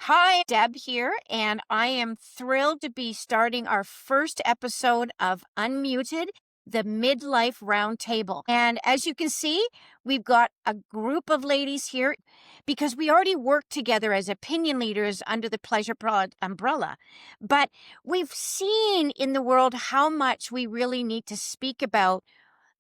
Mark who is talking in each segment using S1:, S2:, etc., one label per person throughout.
S1: Hi, Deb here, and I am thrilled to be starting our first episode of Unmuted, the Midlife Roundtable. And as you can see, we've got a group of ladies here because we already work together as opinion leaders under the Pleasure Prod umbrella. But we've seen in the world how much we really need to speak about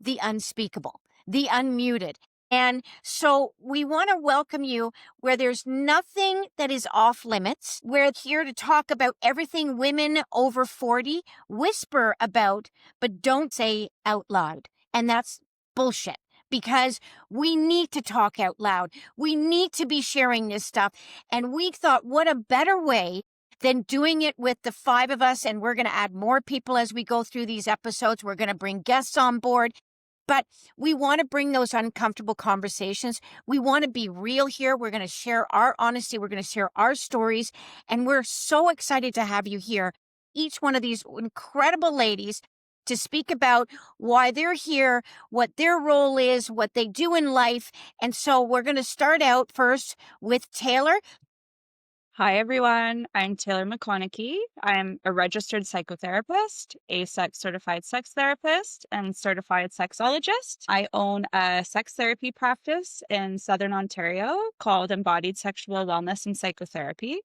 S1: the unspeakable, the unmuted. And so we want to welcome you where there's nothing that is off limits. We're here to talk about everything women over 40 whisper about, but don't say out loud. And that's bullshit because we need to talk out loud. We need to be sharing this stuff. And we thought, what a better way than doing it with the five of us. And we're going to add more people as we go through these episodes. We're going to bring guests on board. But we want to bring those uncomfortable conversations. We want to be real here. We're going to share our honesty. We're going to share our stories. And we're so excited to have you here, each one of these incredible ladies, to speak about why they're here, what their role is, what they do in life. And so we're going to start out first with Taylor.
S2: Hi, everyone. I'm Taylor McConnachie. I'm a registered psychotherapist, AASECT-Certified sex therapist, and certified sexologist. I own a sex therapy practice in Southern Ontario called Embodied Sexual Wellness and Psychotherapy.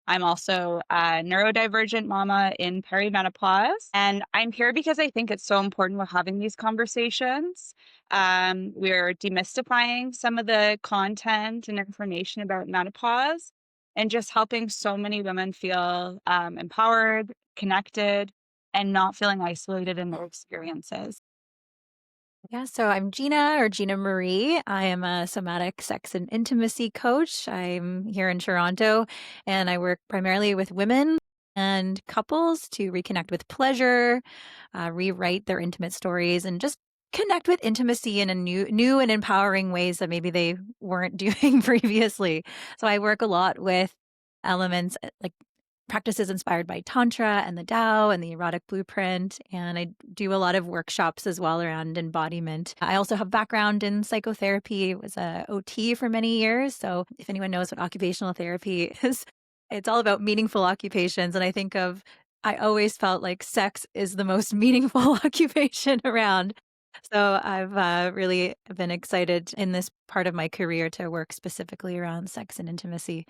S2: I'm also a neurodivergent mama in perimenopause. And I'm here because I think it's so important we're having these conversations. We're demystifying some of the content and information about menopause and just helping so many women feel empowered, connected, and not feeling isolated in their experiences.
S3: Yeah, so I'm Gina or Gina Marie. I am a somatic sex and intimacy coach. I'm here in Toronto and I work primarily with women and couples to reconnect with pleasure, rewrite their intimate stories, and just connect with intimacy in a new and empowering ways that maybe they weren't doing previously. So I work a lot with elements like practices inspired by Tantra and the Tao and the erotic blueprint. And I do a lot of workshops as well around embodiment. I also have background in psychotherapy, was a OT for many years. So if anyone knows what occupational therapy is, it's all about meaningful occupations. And I always felt like sex is the most meaningful occupation around. So I've really been excited in this part of my career to work specifically around sex and intimacy.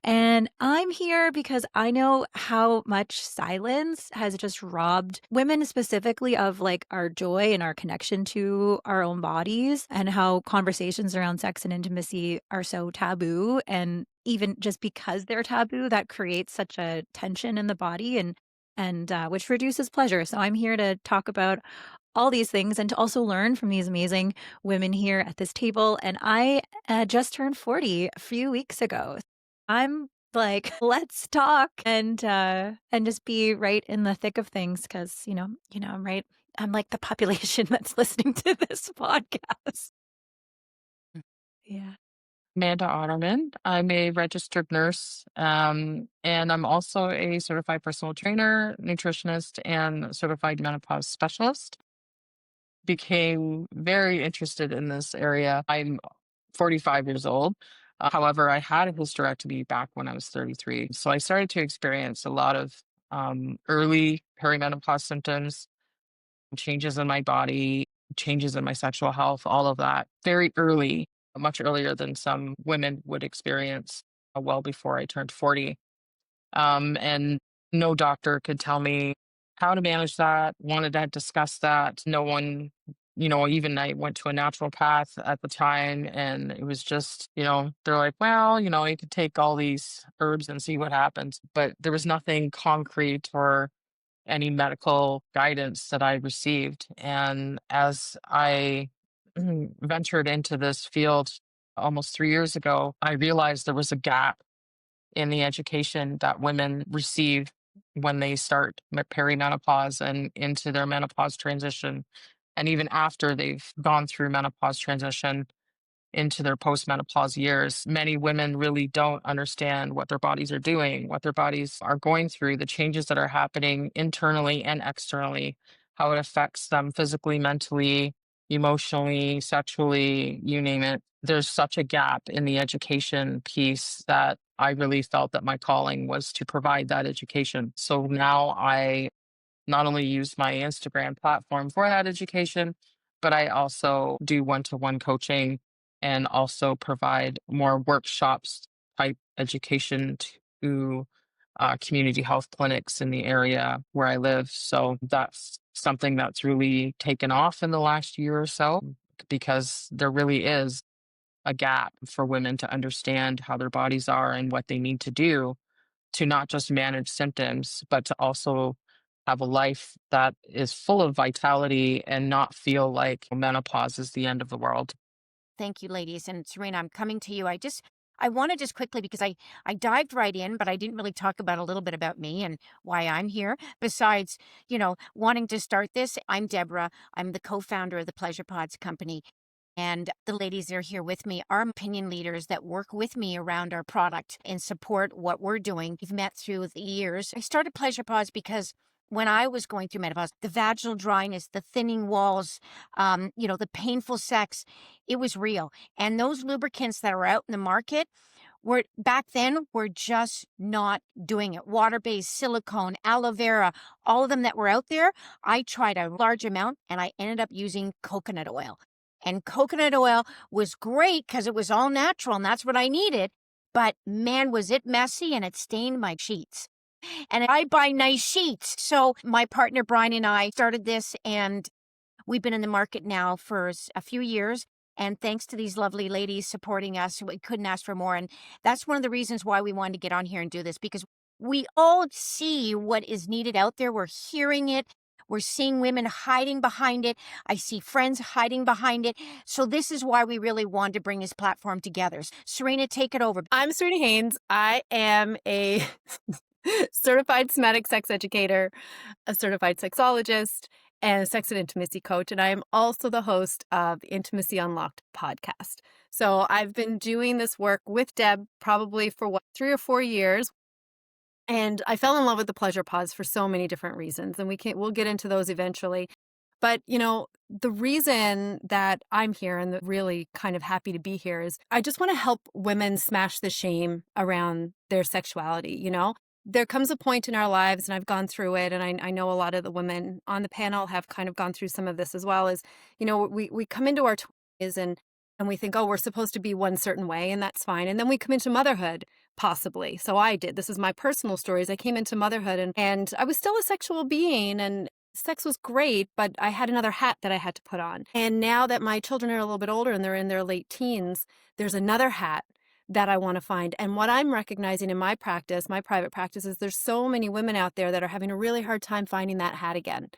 S3: And I'm here because I know how much silence has just robbed women specifically of like our joy and our connection to our own bodies, and how conversations around sex and intimacy are so taboo. And even just because they're taboo, that creates such a tension in the body and which reduces pleasure. So I'm here to talk about all these things and to also learn from these amazing women here at this table. And I just turned 40 a few weeks ago. I'm like, let's talk and just be right in the thick of things because I'm right. I'm like the population that's listening to this podcast. Yeah.
S4: Amanda Otterman. I'm a registered nurse, and I'm also a certified personal trainer, nutritionist, and certified menopause specialist. Became very interested in this area. I'm 45 years old. However, I had a hysterectomy back when I was 33. So I started to experience a lot of early perimenopause symptoms, changes in my body, changes in my sexual health, all of that very early, much earlier than some women would experience well before I turned 40. And no doctor could tell me how to manage that, wanted to discuss that. No one, even I went to a naturopath at the time and it was just, they're like, well, you could take all these herbs and see what happens. But there was nothing concrete or any medical guidance that I received. And as I ventured into this field almost 3 years ago, I realized there was a gap in the education that women receive when they start perimenopause and into their menopause transition. And even after they've gone through menopause transition into their postmenopause years, many women really don't understand what their bodies are doing, what their bodies are going through, the changes that are happening internally and externally, how it affects them physically, mentally, emotionally, sexually, you name it. There's such a gap in the education piece that I really felt that my calling was to provide that education. So now I not only use my Instagram platform for that education, but I also do one-to-one coaching and also provide more workshops type education to community health clinics in the area where I live. So that's something that's really taken off in the last year or so because there really is a gap for women to understand how their bodies are and what they need to do to not just manage symptoms, but to also have a life that is full of vitality and not feel like menopause is the end of the world.
S1: Thank you, ladies. And Serena, I'm coming to you. I want to just quickly, because I dived right in, but I didn't really talk about a little bit about me and why I'm here. Besides, wanting to start this, I'm Deborah. I'm the co-founder of the Pleasure Pods company. And the ladies that are here with me are opinion leaders that work with me around our product and support what we're doing. We've met through the years. I started Pleasure Pods because when I was going through menopause, the vaginal dryness, the thinning walls, the painful sex, it was real. And those lubricants that are out in the market were back then were just not doing it. Water-based, silicone, aloe vera, all of them that were out there, I tried a large amount and I ended up using coconut oil. And coconut oil was great because it was all natural and that's what I needed. But man, was it messy and it stained my sheets. And I buy nice sheets. So my partner Brian and I started this, and we've been in the market now for a few years. And thanks to these lovely ladies supporting us, we couldn't ask for more. And that's one of the reasons why we wanted to get on here and do this, because we all see what is needed out there. We're hearing it. We're seeing women hiding behind it. I see friends hiding behind it. So this is why we really wanted to bring this platform together. Serena, take it over.
S5: I'm Serena Haines. I am a certified somatic sex educator, a certified sexologist, and a sex and intimacy coach. And I am also the host of the Intimacy Unlocked podcast. So I've been doing this work with Deb probably for 3 or 4 years. And I fell in love with the pleasure pods for so many different reasons. And we'll get into those eventually. But, the reason that I'm here and really kind of happy to be here is I just want to help women smash the shame around their sexuality. There comes a point in our lives, and I've gone through it, and I know a lot of the women on the panel have kind of gone through some of this as well, is, we come into our 20s and we think, oh, we're supposed to be one certain way, and that's fine. And then we come into motherhood, possibly. So I did. This is my personal stories. I came into motherhood and I was still a sexual being, and sex was great, but I had another hat that I had to put on. And now that my children are a little bit older and they're in their late teens, there's another hat that I want to find. And what I'm recognizing in my practice, my private practice, is there's so many women out there that are having a really hard time finding that hat again.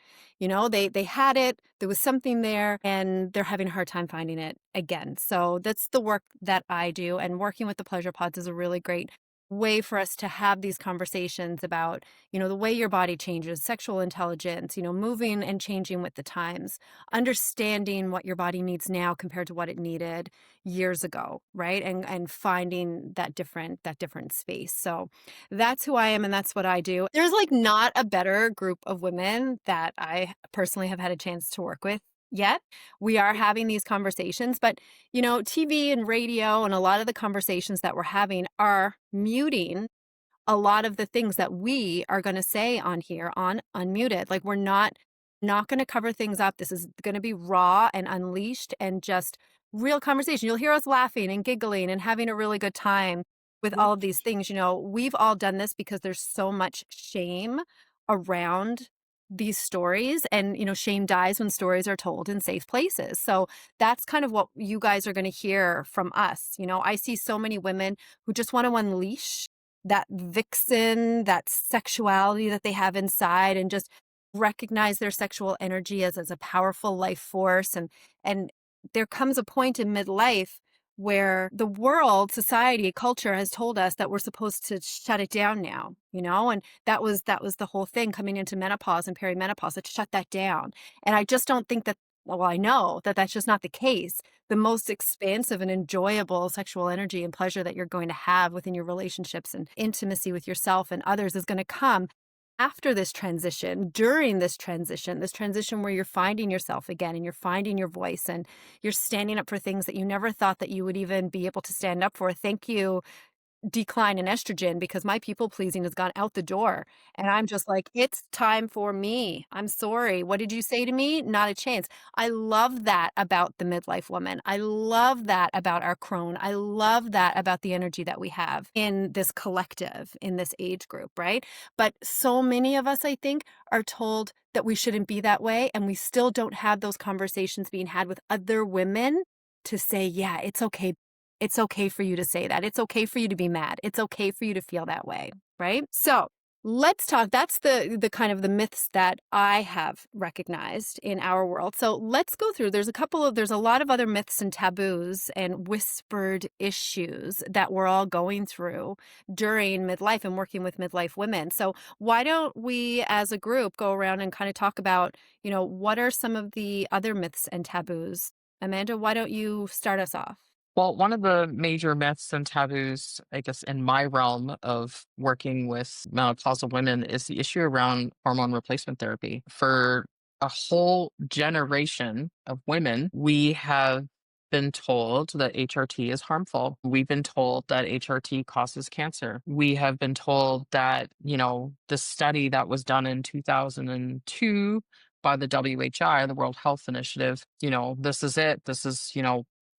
S5: They had it, there was something there, and they're having a hard time finding it again. So that's the work that I do. And working with the Pleasure Pods is a really great way for us to have these conversations about, the way your body changes, sexual intelligence, moving and changing with the times, understanding what your body needs now compared to what it needed years ago, right? And finding that different space. So that's who I am and that's what I do. There's not a better group of women that I personally have had a chance to work with yet. We are having these conversations, but TV and radio and a lot of the conversations that we're having are muting a lot of the things that we are going to say on here on Unmuted. We're not going to cover things up. This is going to be raw and unleashed and just real conversation. You'll hear us laughing and giggling and having a really good time with all of these things. We've all done this because there's so much shame around these stories, and shame dies when stories are told in safe places. So that's kind of what you guys are going to hear from us. I see so many women who just want to unleash that vixen, that sexuality that they have inside, and just recognize their sexual energy as a powerful life force. And there comes a point in midlife where the world, society, culture has told us that we're supposed to shut it down now, and that was the whole thing coming into menopause and perimenopause, to shut that down. And I just don't think that, well, I know that that's just not the case. The most expansive and enjoyable sexual energy and pleasure that you're going to have within your relationships and intimacy with yourself and others is going to come after this transition, during this transition where you're finding yourself again and you're finding your voice and you're standing up for things that you never thought that you would even be able to stand up for. Thank you, decline in estrogen, because my people pleasing has gone out the door. And I'm just like, it's time for me. I'm sorry. What did you say to me? Not a chance. I love that about the midlife woman. I love that about our crone. I love that about the energy that we have in this collective, in this age group, right? But so many of us, I think, are told that we shouldn't be that way. And we still don't have those conversations being had with other women to say, yeah, it's okay. It's okay for you to say that. It's okay for you to be mad. It's okay for you to feel that way, right? So let's talk. That's the kind of the myths that I have recognized in our world. So let's go through. There's a lot of other myths and taboos and whispered issues that we're all going through during midlife and working with midlife women. So why don't we as a group go around and kind of talk about, what are some of the other myths and taboos? Amanda, why don't you start us off?
S4: Well, one of the major myths and taboos, I guess, in my realm of working with menopausal women is the issue around hormone replacement therapy. For a whole generation of women, we have been told that HRT is harmful. We've been told that HRT causes cancer. We have been told that, the study that was done in 2002 by the WHI, the World Health Initiative, this is it. This is,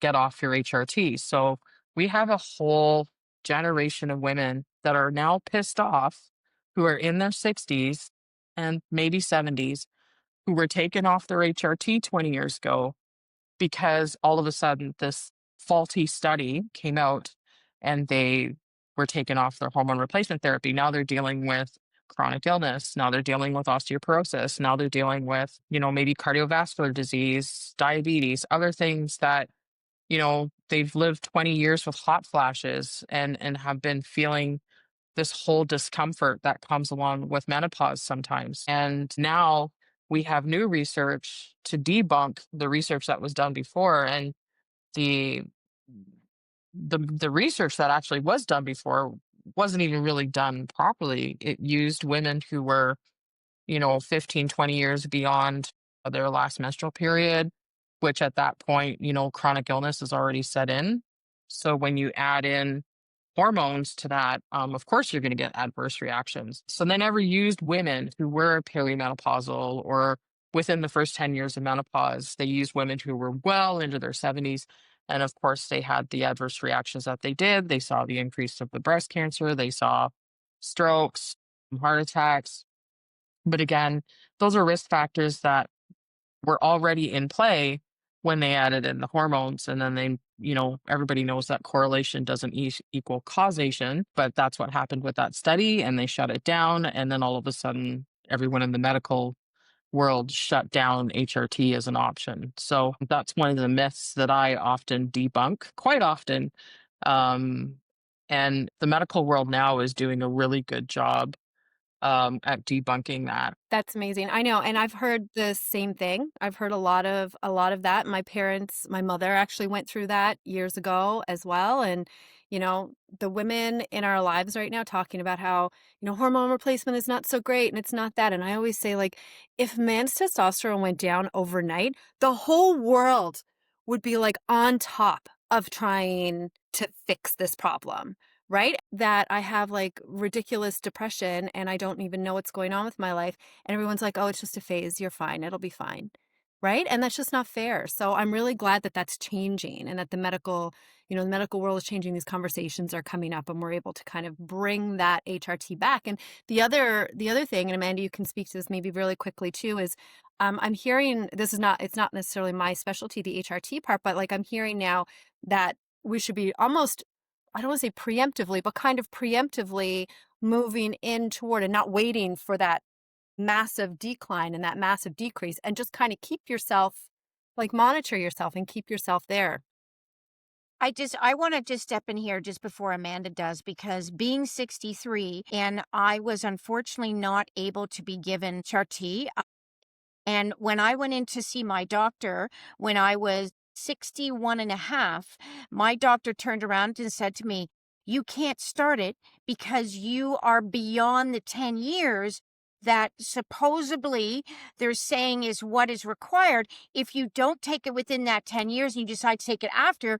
S4: get off your HRT. So we have a whole generation of women that are now pissed off, who are in their 60s and maybe 70s, who were taken off their HRT 20 years ago because all of a sudden this faulty study came out and they were taken off their hormone replacement therapy. Now they're dealing with chronic illness. Now they're dealing with osteoporosis. Now they're dealing with, maybe cardiovascular disease, diabetes, other things that they've lived 20 years with hot flashes and have been feeling this whole discomfort that comes along with menopause sometimes. And now we have new research to debunk the research that was done before. And the the research that actually was done before wasn't even really done properly. It used women who were 15, 20 years beyond their last menstrual period, which at that point, chronic illness is already set in. So when you add in hormones to that, of course, you're going to get adverse reactions. So they never used women who were perimenopausal or within the first 10 years of menopause. They used women who were well into their 70s. And of course, they had the adverse reactions that they did. They saw the increase of the breast cancer. They saw strokes, heart attacks. But again, those are risk factors that were already in play when they added in the hormones. And then everybody knows that correlation doesn't equal causation, but that's what happened with that study and they shut it down. And then all of a sudden, everyone in the medical world shut down HRT as an option. So that's one of the myths that I often debunk quite often. And the medical world now is doing a really good job at debunking that.
S5: That's amazing. I know. And I've heard the same thing. I've heard a lot of that. My mother actually went through that years ago as well. And, the women in our lives right now talking about how, hormone replacement is not so great and it's not that. And I always say, like, if man's testosterone went down overnight, the whole world would be like on top of trying to fix this problem. Right? That I have like ridiculous depression and I don't even know what's going on with my life. And everyone's like, oh, it's just a phase. You're fine. It'll be fine. Right? And that's just not fair. So I'm really glad that that's changing and that the medical world is changing. These conversations are coming up and we're able to kind of bring that HRT back. And the other thing, and Amanda, you can speak to this maybe really quickly too, is I'm hearing, it's not necessarily my specialty, the HRT part, but like I'm hearing now that we should be almost, I don't want to say preemptively, but kind of preemptively moving in toward and not waiting for that massive decline and that massive decrease and just kind of keep yourself, like monitor yourself and keep yourself there.
S1: I want to just step in here just before Amanda does, because being 63 and I was unfortunately not able to be given HRT. And when I went in to see my doctor when I was 61 and a half, my doctor turned around and said to me, you can't start it because you are beyond the 10 years that supposedly they're saying is what is required. If you don't take it within that 10 years and you decide to take it after,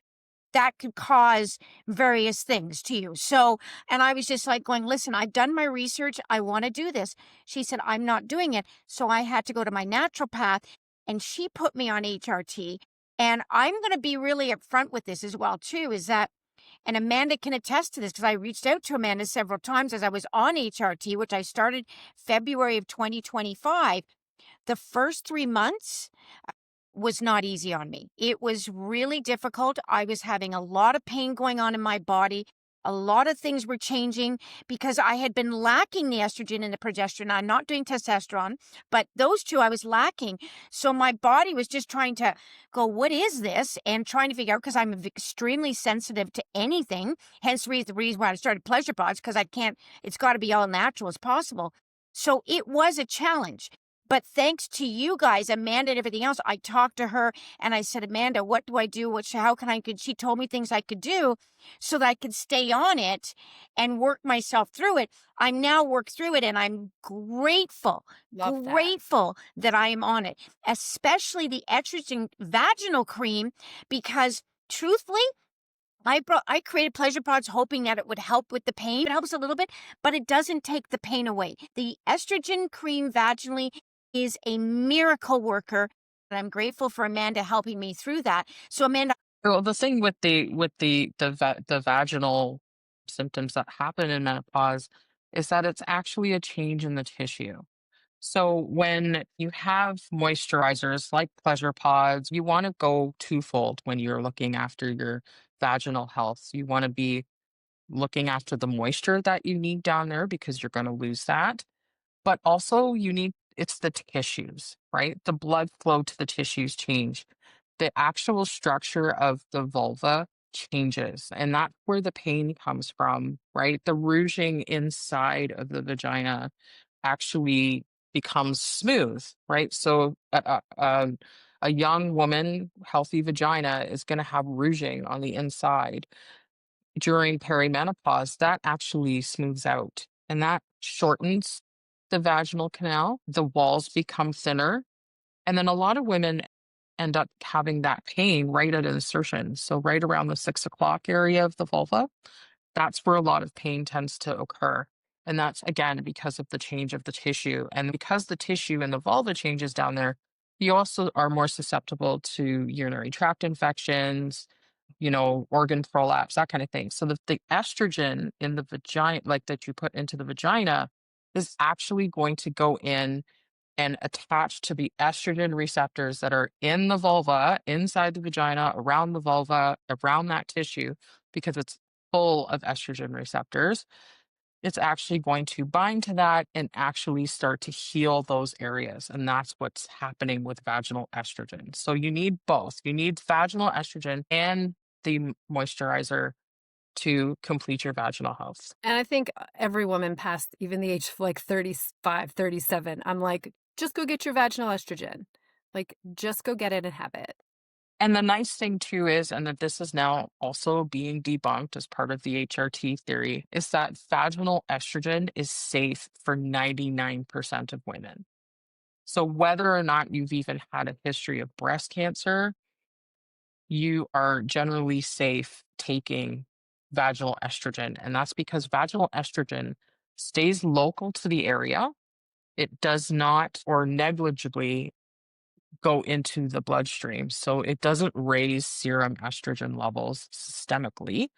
S1: that could cause various things to you. So, and I was just like going, listen, I've done my research. I want to do this. She said, I'm not doing it. So I had to go to my naturopath, and she put me on HRT. And I'm going to be really upfront with this as well, too, is that, and Amanda can attest to this because I reached out to Amanda several times as I was on HRT, which I started February of 2025. The first 3 months was not easy on me. It was really difficult. I was having a lot of pain going on in my body. A lot of things were changing because I had been lacking the estrogen and the progesterone. I'm not doing testosterone, but those two I was lacking. So my body was just trying to go, what is this? And trying to figure out, because I'm extremely sensitive to anything. Hence the reason why I started Pleasure Pods, because it's got to be all natural as possible. So it was a challenge. But thanks to you guys, Amanda and everything else, I talked to her and I said, Amanda, what do I do? How can I? She told me things I could do so that I could stay on it and work myself through it. I'm now worked through it, and I'm grateful that I am on it, especially the estrogen vaginal cream, because truthfully, I created Pleasure Pods hoping that it would help with the pain. It helps a little bit, but it doesn't take the pain away. The estrogen cream vaginally is a miracle worker, and I'm grateful for Amanda helping me through that. So Amanda,
S4: Well, the thing with the vaginal symptoms that happen in menopause is that it's actually a change in the tissue. So when you have moisturizers like Pleasure Pods, you want to go twofold when you're looking after your vaginal health. You want to be looking after the moisture that you need down there because you're going to lose that. But also it's the tissues, right? The blood flow to the tissues change. The actual structure of the vulva changes, and that's where the pain comes from, right? The rouging inside of the vagina actually becomes smooth, right? So a young woman, healthy vagina is going to have rouging on the inside. During perimenopause, that actually smooths out and that shortens the vaginal canal. The walls become thinner. And then a lot of women end up having that pain right at insertion. So, right around the 6 o'clock area of the vulva, that's where a lot of pain tends to occur. And that's again because of the change of the tissue. And because the tissue in the vulva changes down there, you also are more susceptible to urinary tract infections, organ prolapse, that kind of thing. So the estrogen in the vagina, like that you put into the vagina, is actually going to go in and attach to the estrogen receptors that are in the vulva, inside the vagina, around the vulva, around that tissue, because it's full of estrogen receptors. It's actually going to bind to that and actually start to heal those areas. And that's what's happening with vaginal estrogen. So you need both. You need vaginal estrogen and the moisturizer to complete your vaginal health.
S5: And I think every woman past even the age of like 35, 37, I'm like, just go get your vaginal estrogen. Like, just go get it and have it.
S4: And the nice thing too is, and that this is now also being debunked as part of the HRT theory, is that vaginal estrogen is safe for 99% of women. So whether or not you've even had a history of breast cancer, you are generally safe taking vaginal estrogen. And that's because vaginal estrogen stays local to the area. It does not or negligibly go into the bloodstream. So it doesn't raise serum estrogen levels systemically.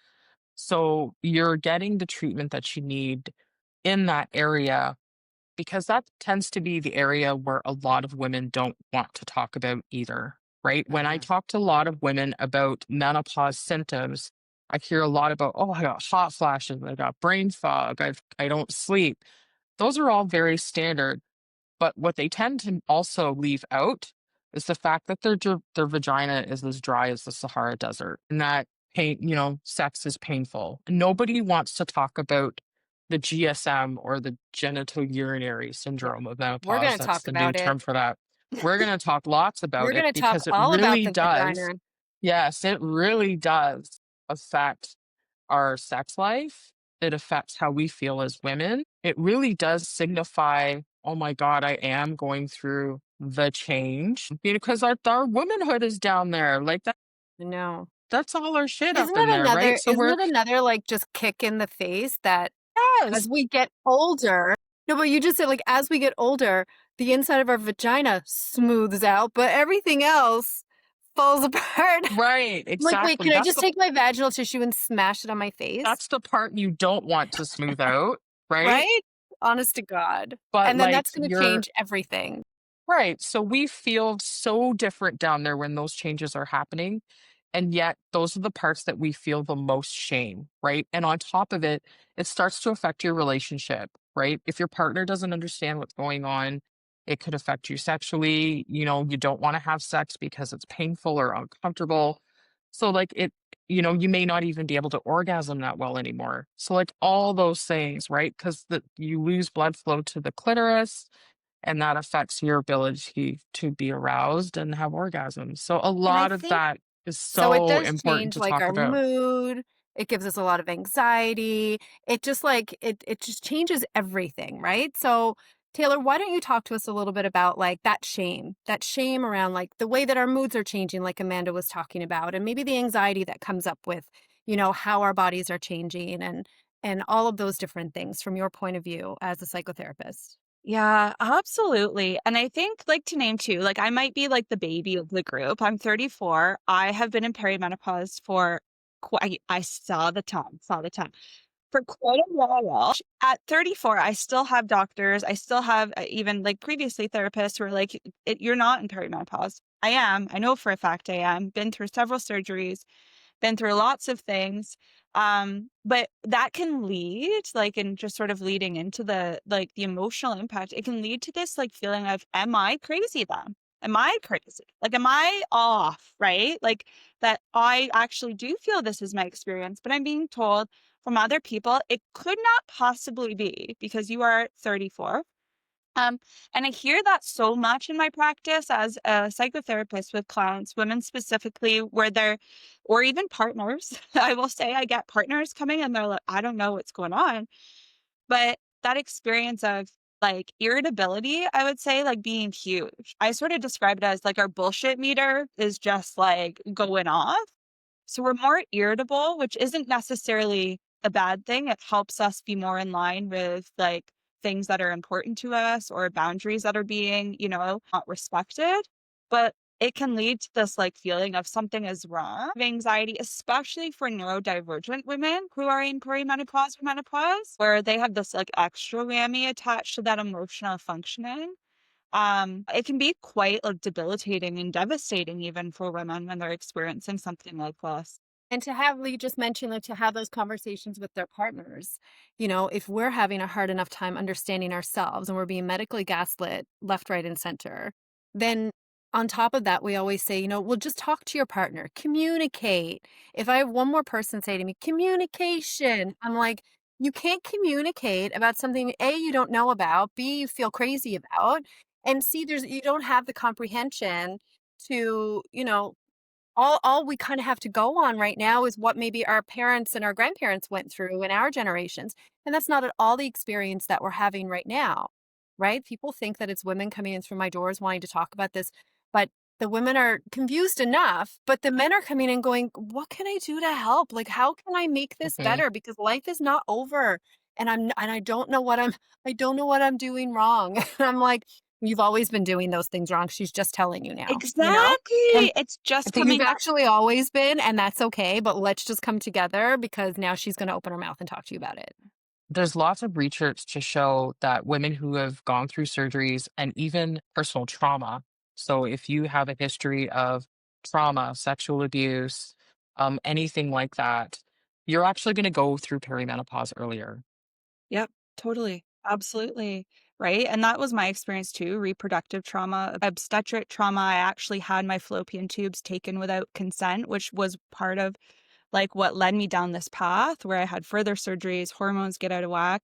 S4: So you're getting the treatment that you need in that area, because that tends to be the area where a lot of women don't want to talk about either, right? When I talk to a lot of women about menopause symptoms, I hear a lot about, oh, I got hot flashes, I got brain fog, I don't sleep. Those are all very standard. But what they tend to also leave out is the fact that their vagina is as dry as the Sahara Desert, and that sex is painful. Nobody wants to talk about the GSM, or the genitourinary syndrome of menopause.
S5: We're going to
S4: That's
S5: talk
S4: the new
S5: about
S4: term
S5: it.
S4: for that. We're going to talk lots
S5: We're
S4: about
S5: going
S4: it
S5: to talk
S4: because it
S5: all about
S4: really
S5: the
S4: does.
S5: vagina.
S4: Yes, it really does affect our sex life it affects how we feel as women, it really does signify, oh my God, I am going through the change because our womanhood is down there. Like
S5: No.
S4: that's all our shit up
S5: Isn't
S4: in
S5: it
S4: there, right?
S5: another
S4: So
S5: isn't
S4: we're,
S5: it another, like, just kick in the face that
S4: yes,
S5: as we get older no, but you just said, like, as we get older, the inside of our vagina smooths out, but everything else falls apart.
S4: right,
S5: I'm like, "Wait,
S4: exactly.
S5: can I just take my vaginal tissue and smash it on my face?"
S4: That's the part you don't want to smooth out, right?
S5: Right? Honest to God.
S4: But
S5: And then
S4: like
S5: that's gonna change everything.
S4: right. So we feel so different down there when those changes are happening. And yet, those are the parts that we feel the most shame, right? And on top of it, it starts to affect your relationship, right? If your partner doesn't understand what's going on, it could affect you sexually. You don't want to have sex because it's painful or uncomfortable. So, like, you may not even be able to orgasm that well anymore. So, like, all those things, right? Because you lose blood flow to the clitoris and that affects your ability to be aroused and have orgasms. So a
S5: And I
S4: lot of
S5: think
S4: that is
S5: so it
S4: so
S5: does
S4: important
S5: change,
S4: to
S5: like,
S4: talk
S5: our
S4: about.
S5: mood, it gives us a lot of anxiety, it just, like it just changes everything, right? So, Taylor, why don't you talk to us a little bit about, like, that shame around, like, the way that our moods are changing, like Amanda was talking about, and maybe the anxiety that comes up with, how our bodies are changing and all of those different things from your point of view as a psychotherapist.
S2: Yeah, absolutely. And I think, like, to name two, like, I might be like the baby of the group. I'm 34. I have been in perimenopause for I saw the time for quite a while. At 34, I still have doctors. I still have even like previously therapists who are like, you're not in perimenopause. I am. I know for a fact I am. Been through several surgeries, been through lots of things. But that can lead, like, and just sort of leading into the emotional impact, it can lead to this like feeling of, am I crazy then? Am I crazy? Like, am I off? Right? Like, that I actually do feel this is my experience, but I'm being told from other people it could not possibly be because you are 34. Um, and I hear that so much in my practice as a psychotherapist with clients, women specifically, where they're, or even partners. I will say I get partners coming and they're like, I don't know what's going on. But that experience of like irritability, I would say, like, being huge. I sort of describe it as like our bullshit meter is just like going off. So we're more irritable, which isn't necessarily a bad thing. It helps us be more in line with like things that are important to us or boundaries that are being, not respected. But it can lead to this like feeling of something is wrong, of anxiety, especially for neurodivergent women who are in perimenopause or menopause, where they have this like extra whammy attached to that emotional functioning. It can be quite like debilitating and devastating even for women when they're experiencing something like this.
S5: And to have Lee just mentioned, like, to have those conversations with their partners, if we're having a hard enough time understanding ourselves and we're being medically gaslit left, right, and center, then on top of that, we always say, well, just talk to your partner, communicate. If I have one more person say to me, communication, I'm like, you can't communicate about something A, you don't know about, B, you feel crazy about, and C, you don't have the comprehension to, all we kind of have to go on right now is what maybe our parents and our grandparents went through in our generations. And that's not at all the experience that we're having right now, right? People think that it's women coming in through my doors wanting to talk about this, but the women are confused enough, but the men are coming in going, what can I do to help? Like, how can I make this
S4: Mhm.
S5: better? Because life is not over. And I don't know I don't know what I'm doing wrong. And I'm like, you've always been doing those things wrong. She's just telling you now, And
S2: Exactly. It's just
S5: you've
S2: coming up.
S5: actually always been, and that's okay, but let's just come together because now she's gonna open her mouth and talk to you about it.
S4: There's lots of research to show that women who have gone through surgeries and even personal trauma. So if you have a history of trauma, sexual abuse, anything like that, you're actually going to go through perimenopause earlier.
S2: Yep, totally. Absolutely. Right. And that was my experience too. Reproductive trauma, obstetric trauma. I actually had my fallopian tubes taken without consent, which was part of like what led me down this path where I had further surgeries, hormones get out of whack,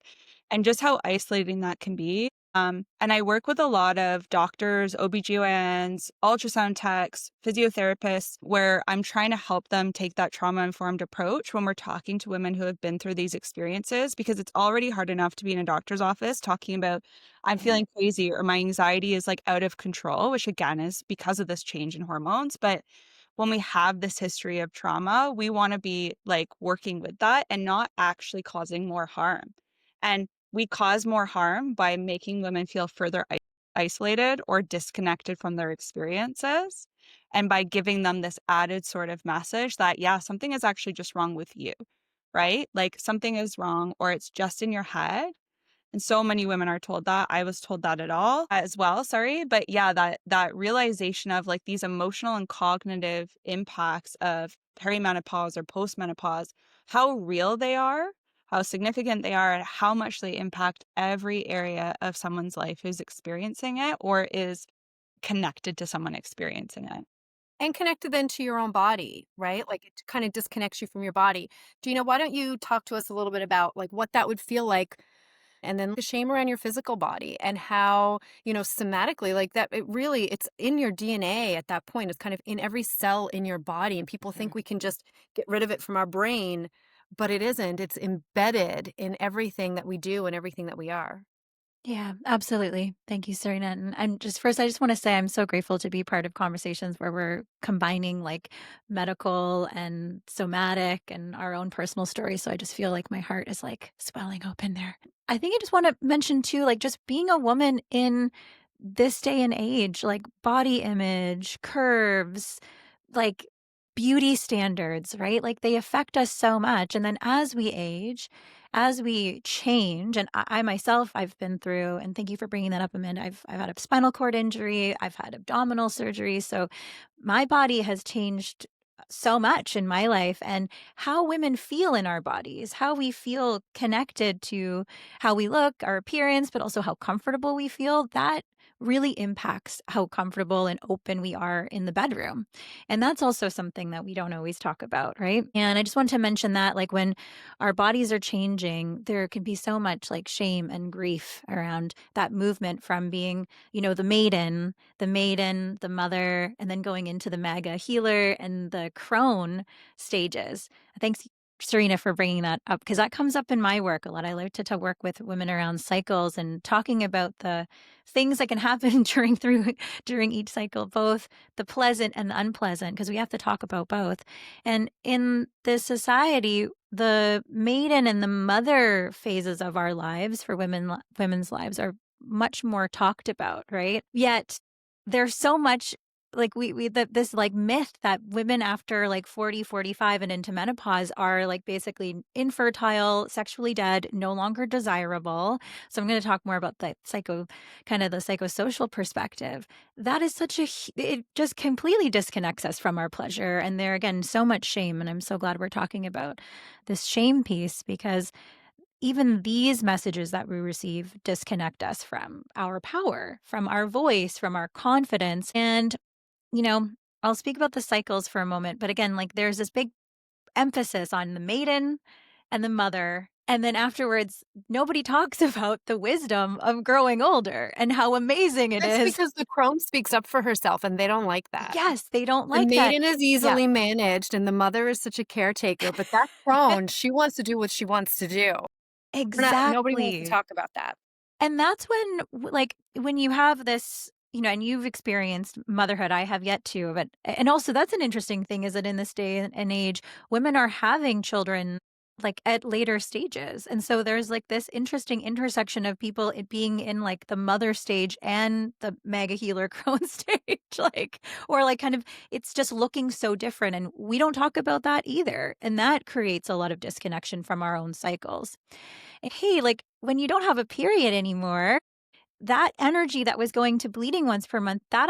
S2: and just how isolating that can be. And I work with a lot of doctors, OBGYNs, ultrasound techs, physiotherapists, where I'm trying to help them take that trauma-informed approach when we're talking to women who have been through these experiences, because it's already hard enough to be in a doctor's office talking about, I'm feeling crazy or my anxiety is like out of control, which again is because of this change in hormones. But when we have this history of trauma, we want to be like working with that and not actually causing more harm. And we cause more harm by making women feel further isolated or disconnected from their experiences. And by giving them this added sort of message that, yeah, something is actually just wrong with you, right? Like something is wrong or it's just in your head. And so many women are told that. I was told that at all as well, sorry. But yeah, that realization of like these emotional and cognitive impacts of perimenopause or postmenopause, how real they are, how significant they are, and how much they impact every area of someone's life who's experiencing it or is connected to someone experiencing it.
S5: And connected then to your own body, right? Like it kind of disconnects you from your body. Gina, why don't you talk to us a little bit about like what that would feel like, and then the shame around your physical body and how, somatically, like that, it's in your DNA at that point. It's kind of in every cell in your body. And people think we can just get rid of it from our brain, but it isn't. It's embedded in everything that we do and everything that we are.
S3: Yeah, absolutely. Thank you, Serena. And I just want to say I'm so grateful to be part of conversations where we're combining like medical and somatic and our own personal stories. So I just feel like my heart is like swelling open there. I think I just want to mention too, like just being a woman in this day and age, like body image, curves, like beauty standards, right? Like they affect us so much. And then as we age, as we change, and I myself, I've been through, and thank you for bringing that up, Amanda. I've had a spinal cord injury, I've had abdominal surgery. So my body has changed so much in my life, and how women feel in our bodies, how we feel connected to how we look, our appearance, but also how comfortable we feel, that really impacts how comfortable and open we are in the bedroom. And that's also something that we don't always talk about, right? And I just want to mention that like when our bodies are changing, there can be so much like shame and grief around that movement from being, the mother, and then going into the mega healer and the crone stages. Thanks, Serena, for bringing that up, because that comes up in my work a lot. I like to work with women around cycles and talking about the things that can happen during each cycle, both the pleasant and the unpleasant, because we have to talk about both. And in this society, the maiden and the mother phases of our lives for women's lives are much more talked about, right? Yet there's so much like this like myth that women after like 40, 45 and into menopause are like basically infertile, sexually dead, no longer desirable. So I'm going to talk more about the psychosocial perspective. That is it just completely disconnects us from our pleasure. And there again, so much shame. And I'm so glad we're talking about this shame piece, because even these messages that we receive disconnect us from our power, from our voice, from our confidence. And, I'll speak about the cycles for a moment. But again, like there's this big emphasis on the maiden and the mother. And then afterwards, nobody talks about the wisdom of growing older and how amazing it
S5: That's
S3: is.
S5: because the crone speaks up for herself and they don't like that.
S3: Yes, they don't
S5: The
S3: like that.
S5: maiden is easily managed and the mother is such a caretaker, but that crone, she wants to do what she wants to do. Nobody wants to
S3: Exactly.
S5: talk about that.
S3: And that's when, when you have this, and you've experienced motherhood, I have yet to, but, and also that's an interesting thing is that in this day and age, women are having children like at later stages. And so there's like this interesting intersection of people being in like the mother stage and the mega healer crone stage, or like kind of, it's just looking so different. And we don't talk about that either. And that creates a lot of disconnection from our own cycles. And hey, like when you don't have a period anymore, that energy that was going to bleeding once per month, that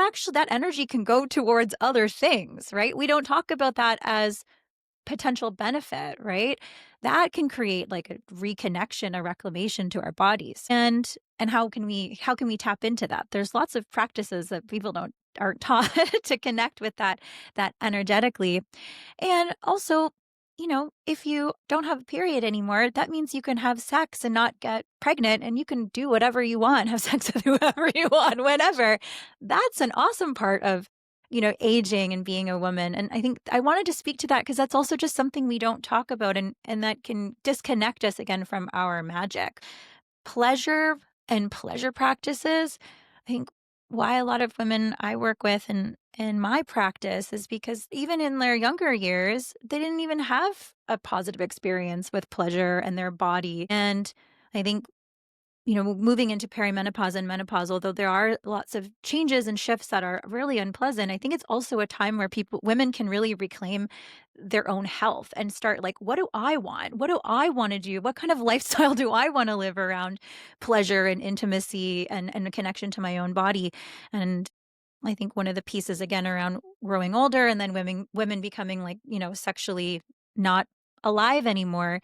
S3: energy can go towards other things, right? We don't talk about that as potential benefit, right? That can create like a reconnection, a reclamation to our bodies. And how can we tap into that? There's lots of practices that people aren't taught to connect with that energetically. And also if you don't have a period anymore, that means you can have sex and not get pregnant, and you can do whatever you want, have sex with whoever you want, whenever. That's an awesome part of, aging and being a woman. And I think I wanted to speak to that because that's also just something we don't talk about, and that can disconnect us again from our magic. Pleasure and pleasure practices, I think why a lot of women I work with and in my practice is because even in their younger years, they didn't even have a positive experience with pleasure and their body. And I think, moving into perimenopause and menopause, although there are lots of changes and shifts that are really unpleasant, I think it's also a time where women can really reclaim their own health and start like, what do I want? What do I want to do? What kind of lifestyle do I want to live around pleasure and intimacy and a connection to my own body? And I think one of the pieces again around growing older and then women becoming like, sexually not alive anymore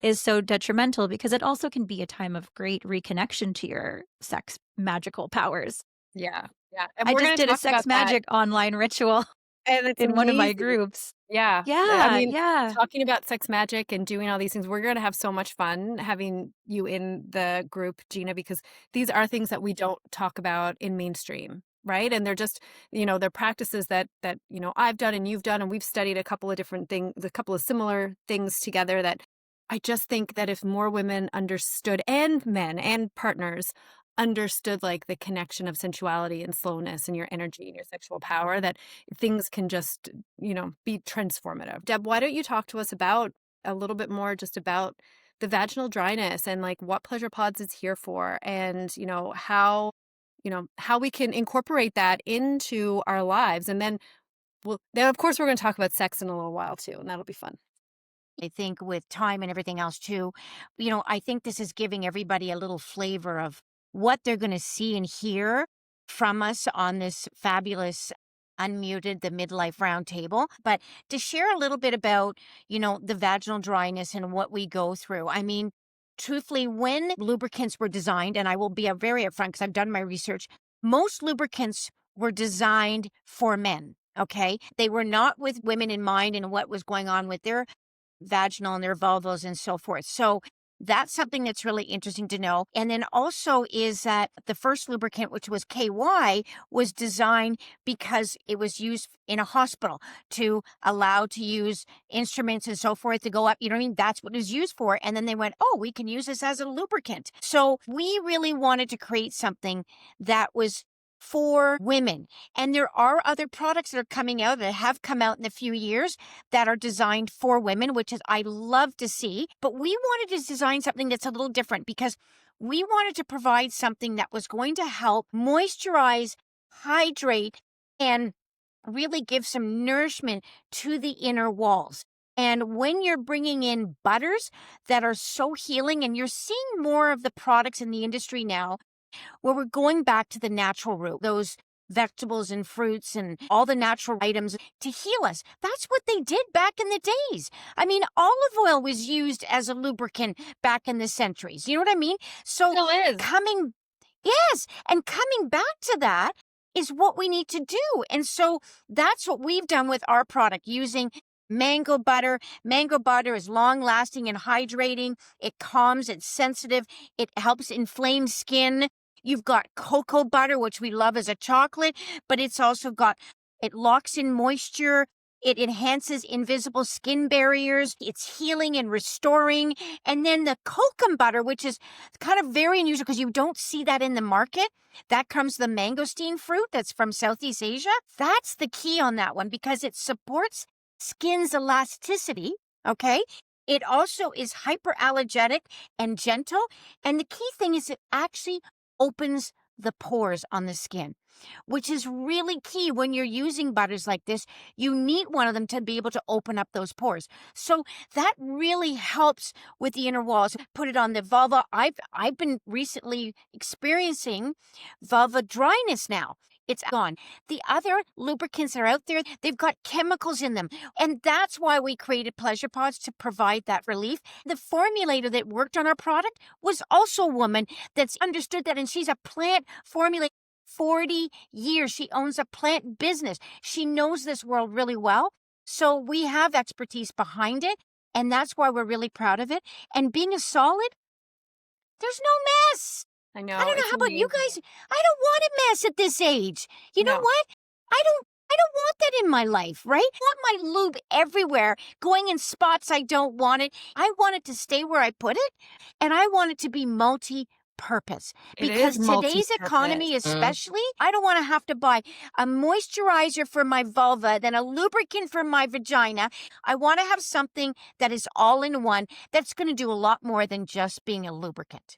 S3: is so detrimental because it also can be a time of great reconnection to your sex magical powers.
S5: Yeah. Yeah. And
S3: I
S5: we're
S3: just
S5: going to
S3: did a
S5: talk about
S3: sex
S5: that.
S3: magic online ritual
S5: And it's
S3: in one of my
S5: amazing.
S3: groups.
S5: Yeah. I
S3: Yeah,
S5: mean,
S3: yeah.
S5: talking about sex magic and doing all these things, we're going to have so much fun having you in the group, Gina, because these are things that we don't talk about in mainstream, right? And they're just, they're practices that I've done and you've done, and we've studied a couple of different things, a couple of similar things together that I just think that if more women understood, and men and partners understood like the connection of sensuality and slowness and your energy and your sexual power, that things can just, be transformative. Deb, why don't you talk to us about a little bit more just about the vaginal dryness and like what Pleasure Pods is here for, and, how we can incorporate that into our lives. And then then of course we're going to talk about sex in a little while too, and that'll be fun.
S1: I think with time and everything else too, I think this is giving everybody a little flavor of what they're going to see and hear from us on this fabulous unmuted the midlife roundtable. But to share a little bit about, the vaginal dryness and what we go through. I mean, truthfully, when lubricants were designed, and I will be very upfront because I've done my research, most lubricants were designed for men. Okay. They were not with women in mind and what was going on with their vaginal and their vulvas and so forth. So that's something that's really interesting to know. And then also is that the first lubricant, which was KY, was designed because it was used in a hospital to allow to use instruments and so forth to go up. You know what I mean? That's what it was used for. And then they went, oh, we can use this as a lubricant. So we really wanted to create something that was for women. And there are other products that are coming out that have come out in a few years that are designed for women, which is I love to see. But we wanted to design something that's a little different because we wanted to provide something that was going to help moisturize, hydrate, and really give some nourishment to the inner walls. And when you're bringing in butters that are so healing, and you're seeing more of the products in the industry now where we're going back to the natural route, those vegetables and fruits and all the natural items to heal us. That's what they did back in the days. I mean, olive oil was used as a lubricant back in the centuries. You know what I mean? So
S5: Still is.
S1: coming back to that is what we need to do. And so that's what we've done with our product using mango butter. Mango butter is long lasting and hydrating. It calms, it's sensitive, it helps inflame skin. You've got cocoa butter, which we love as a chocolate, but it locks in moisture. It enhances invisible skin barriers. It's healing and restoring. And then the kokum butter, which is kind of very unusual because you don't see that in the market. That comes the mangosteen fruit that's from Southeast Asia. That's the key on that one because it supports skin's elasticity. Okay. It also is hyperallergenic and gentle. And the key thing is it actually opens the pores on the skin, which is really key when you're using butters like this. You need one of them to be able to open up those pores. So that really helps with the inner walls. Put it on the vulva. I've been recently experiencing vulva dryness now. It's gone. The other lubricants that are out there, they've got chemicals in them. And that's why we created Pleasure Pods to provide that relief. The formulator that worked on our product was also a woman that's understood that, and she's a plant formulator. 40 years. She owns a plant business. She knows this world really well. So we have expertise behind it. And that's why we're really proud of it. And being a solid, there's no mess.
S5: I know.
S1: I don't know.
S5: it's
S1: How about you
S5: amazing.
S1: guys? I don't want a mess at this age. You know
S5: No.
S1: what? I don't want that in my life, right? I want my lube everywhere, going in spots I don't want it. I want it to stay where I put it, and I want it to be multi-purpose.
S5: It
S1: Because
S5: is
S1: today's economy,
S5: multi-purpose.
S1: especially, I don't want to have to buy a moisturizer for my vulva, then a lubricant for my vagina. I want to have something that is all in one that's going to do a lot more than just being a lubricant.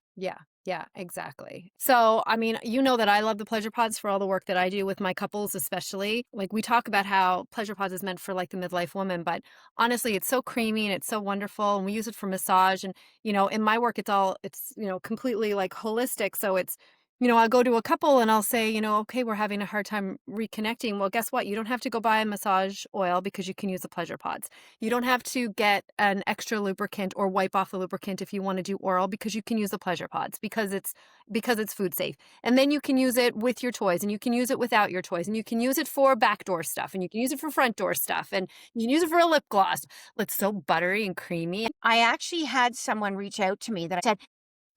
S5: Yeah, exactly. So, I mean, you know that I love the Pleasure Pods for all the work that I do with my couples, especially. Like, we talk about how Pleasure Pods is meant for like the midlife woman, but honestly, it's so creamy and it's so wonderful. And we use it for massage. And, in my work, it's completely like holistic. So it's, I'll go to a couple and I'll say, okay, we're having a hard time reconnecting. Well, guess what? You don't have to go buy a massage oil because you can use the Pleasure Pods. You don't have to get an extra lubricant or wipe off the lubricant if you want to do oral because you can use the Pleasure Pods because it's food safe. And then you can use it with your toys and you can use it without your toys and you can use it for backdoor stuff and you can use it for front door stuff and you can use it for a lip gloss. It's so buttery and creamy.
S1: I actually had someone reach out to me that said,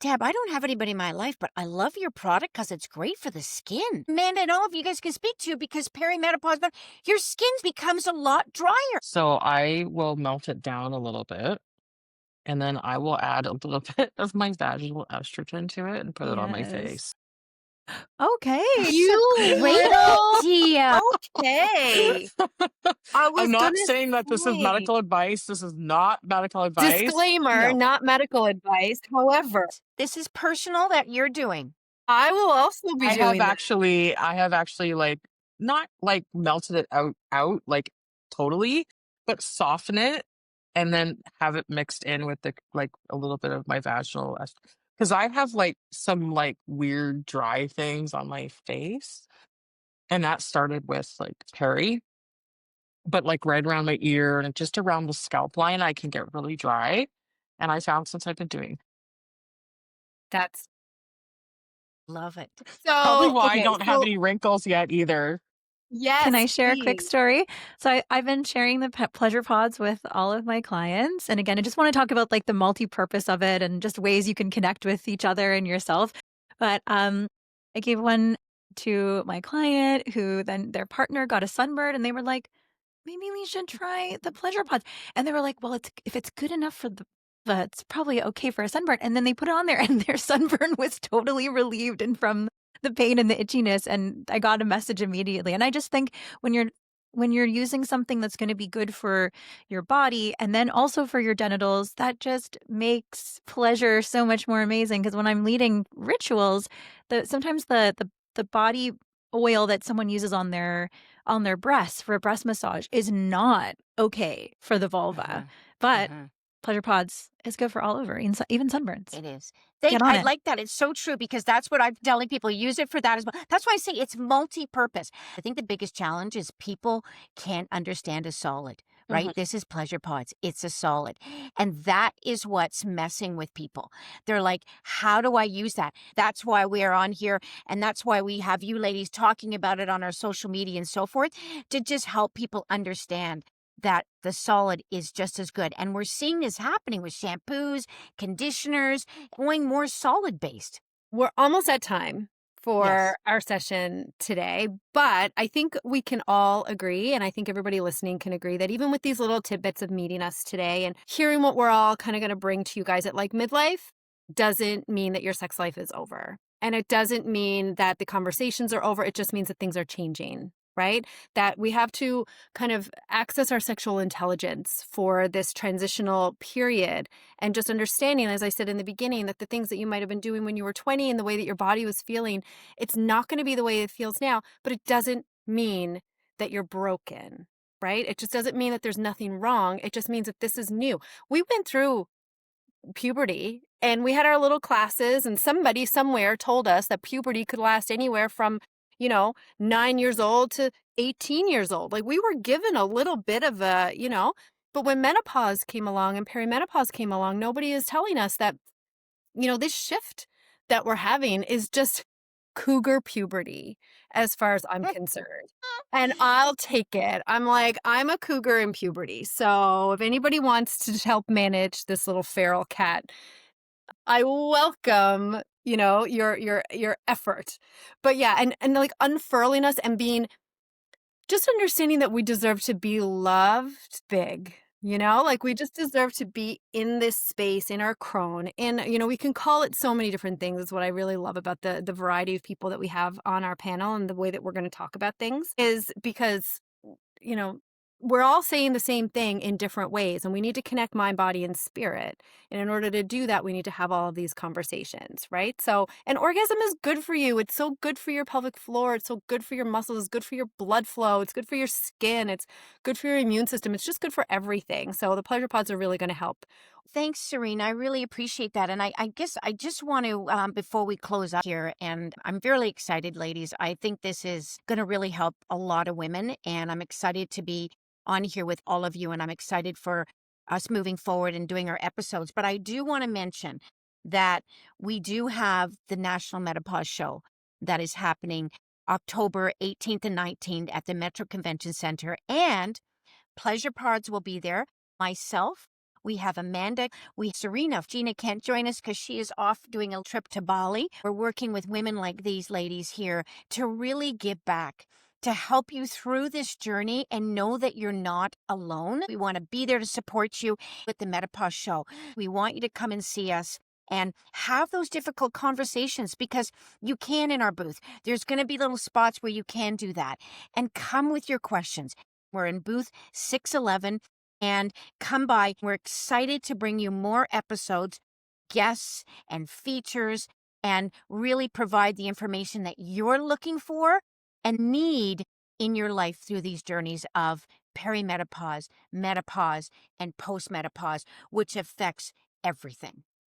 S1: Deb, I don't have anybody in my life, but I love your product because it's great for the skin. Amanda and all of you guys can speak to because perimenopause, your skin becomes a lot drier.
S4: So I will melt it down a little bit, and then I will add a little bit of my vaginal estrogen to it and put it on my
S3: Yes.
S4: face.
S3: Okay.
S5: You
S1: Great
S5: little
S1: idea.
S5: okay. I was
S4: I'm not
S5: gonna
S4: saying that this is
S5: say.
S4: medical advice. This is not medical advice.
S5: Disclaimer,
S1: No.
S5: not medical advice. However,
S1: This is personal that you're doing.
S5: I will also be
S4: I
S5: doing
S4: have actually like not like melted it out like totally, but soften it and then have it mixed in with the like a little bit of my vaginal because I have like some like weird dry things on my face. And that started with like peri, but like right around my ear and just around the scalp line, I can get really dry. And I found since I've been doing
S5: That's
S1: Love it.
S4: probably
S5: so
S4: why I
S5: okay.
S4: don't have
S5: So
S4: any wrinkles yet either.
S5: yes,
S3: Can I share a quick
S5: please.
S3: story? So I've been sharing the Pleasure Pods with all of my clients. And again, I just want to talk about like the multi-purpose of it and just ways you can connect with each other and yourself. But I gave one to my client who then their partner got a sunburn and they were like, maybe we should try the Pleasure Pods. And they were like, well, if it's good enough for it's probably okay for a sunburn. And then they put it on there and their sunburn was totally relieved and from the pain and the itchiness. And I got a message immediately. And I just think when you're using something that's going to be good for your body and then also for your genitals, that just makes pleasure so much more amazing. Because when I'm leading rituals, sometimes the body oil that someone uses on their breasts for a breast massage is not okay for the vulva. But Pleasure Pods is good for all over, even sunburns.
S1: It is.
S3: Get on
S1: I
S3: it.
S1: like that. It's so true because that's what I'm telling people. Use it for that as well. That's why I say it's multi-purpose. I think the biggest challenge is people can't understand a solid, right? This is Pleasure Pods. It's a solid. And that is what's messing with people. They're like, how do I use that? That's why we are on here. And that's why we have you ladies talking about it on our social media and so forth to just help people understand that the solid is just as good. And we're seeing this happening with shampoos, conditioners, going more solid based.
S5: We're almost at time for
S1: Yes.
S5: our session today, but I think we can all agree, and I think everybody listening can agree that even with these little tidbits of meeting us today and hearing what we're all kind of going to bring to you guys at like midlife doesn't mean that your sex life is over. And it doesn't mean that the conversations are over. It just means that things are changing, right? That we have to kind of access our sexual intelligence for this transitional period and just understanding, as I said in the beginning, that the things that you might have been doing when you were 20 and the way that your body was feeling, it's not going to be the way it feels now, but it doesn't mean that you're broken, right? It just doesn't mean that there's nothing wrong. It just means that this is new. We went through puberty and we had our little classes and somebody somewhere told us that puberty could last anywhere from 9 years old to 18 years old. Like we were given a little bit of but when menopause came along and perimenopause came along, nobody is telling us that, this shift that we're having is just cougar puberty as far as I'm concerned. And I'll take it. I'm like, I'm a cougar in puberty. So if anybody wants to help manage this little feral cat, I welcome, your effort. But yeah, and like unfurling us and being just understanding that we deserve to be loved big, like we just deserve to be in this space in our crone. And, we can call it so many different things. Is what I really love about the variety of people that we have on our panel and the way that we're going to talk about things is because, you know, we're all saying the same thing in different ways, and we need to connect mind, body, and spirit. And in order to do that, we need to have all of these conversations, right? So, an orgasm is good for you. It's so good for your pelvic floor. It's so good for your muscles. It's good for your blood flow. It's good for your skin. It's good for your immune system. It's just good for everything. So, the pleasure pods are really going to help.
S1: Thanks, Serena. I really appreciate that. And I guess I just want to, before we close up here, and I'm really excited, ladies. I think this is going to really help a lot of women. And I'm excited to be on here with all of you. And I'm excited for us moving forward and doing our episodes. But I do want to mention that we do have the National Menopause Show that is happening October 18th and 19th at the Metro Convention Center. And Pleasure Pods will be there. Myself, we have Amanda, Serena. Gina can't join us because she is off doing a trip to Bali. We're working with women like these ladies here to really give back, to help you through this journey and know that you're not alone. We want to be there to support you with the Menopause Show. We want you to come and see us and have those difficult conversations because you can in our booth. There's going to be little spots where you can do that. And come with your questions. We're in booth 611 and come by. We're excited to bring you more episodes, guests, and features, and really provide the information that you're looking for and need in your life through these journeys of perimenopause, menopause, and postmenopause, which affects everything.